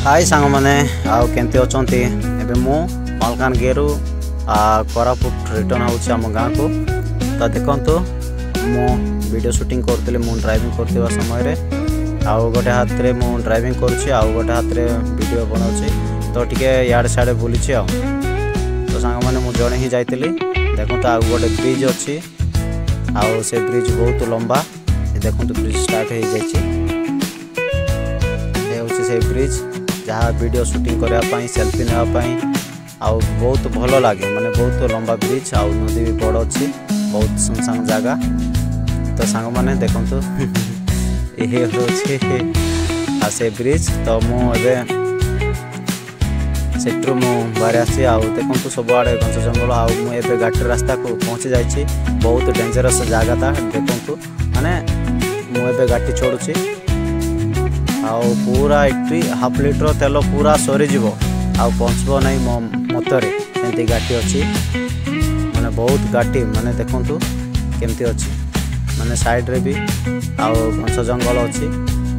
हाय सांग मैंने आउ केमती अछंती एबे मु मालकानगिरी कोरापुट रिटर्न होउछि हम गाँ को। तो देखंतु मु वीडियो शूटिंग करतले मु ड्राइविंग करथिबा समय रे आउ गोटे हाथ रे मु ड्राइविंग करूछि आउ गोटे हाथ रे वीडियो बनाउछि। तो टिके याड साडे बुलिछि आ तो सांग माने मु जणे ही जाइतली। देखंतु आउ गोटे ब्रिज अछि आउ से ब्रिज बहुत लंबा। देखंतु ब्रिज स्टार्ट हो जाइछि। ए होछि से ब्रिज जहाँ वीडियो शूटिंग करने सेल्फी नापी आउ बहुत भल लगे माने बहुत लंबा ब्रिज आउ नदी भी बड़ अच्छी बहुत सुनसान जगह। तो सांग मैंने देखु ये हूँ से ब्रिज। तो मुझे सेठू मु बाहर आसी आउ देखु सब आड़े घंच जंगल आउ मुझे घाटी रास्ता को पहुँची जाइए। बहुत डेंजरस जगह था देखु माने मुझे घाटी छोड़ुची आउ पूरा एट्री हाफ लिटर तेल पूरा सरीज आउ पहुँचब नहीं मो मतरे एमती घाटी अच्छी माने बहुत घाटी माने देखंतु केमती अच्छी माने साइड रे भी आउ घंच जंगल अच्छी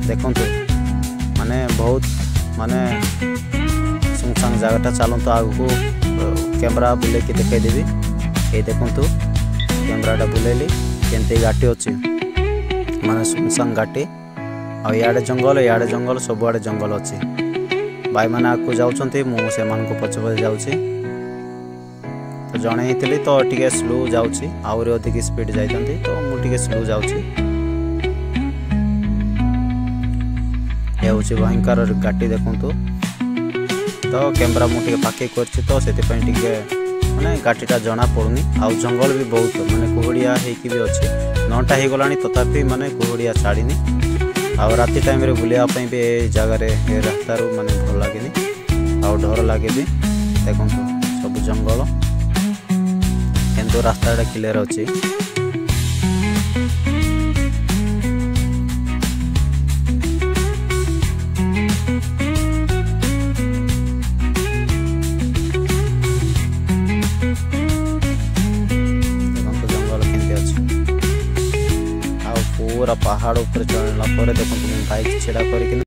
देखंतु माने बहुत माने सुनसान जगहटा। चलतु आगू कैमरा बुले की देखाई देवी। ये देखंतु कैमराटा बुलेली केमती घाटी अच्छी माने सुनसान घाटी आड़े जंगल सबुआड़े जंगल अच्छी। भाई मैंने आगे जाऊँच मुझे पचे पचे जाऊँगी। तो जड़े ही थी तो टे स्लो जाऊँगी आहरी अधिक स्पीड जाती तो मुझे स्लो जाऊँगी। ये हूँ भयंकर घाटी देखु। तो कैमरा मुझे पाखे कर तो से माने घाटीटा जना पड़ूनी आउ जंगल भी बहुत माने कुहुड़िया होगी भी अच्छी 9टा हो गला तथापि माने कुहुड़िया छाड़नी आउ राति टाइम रे बुलिया भी ए जगार रास्ता माने भल लगे आउ डर लगे भी। देखो सब जंगल किंतु रास्ता क्लियर अच्छी। जंगल केमती अच्छी पूरा पहाड़ ऊपर चढ़ला देखो बाइक छेड़ा कर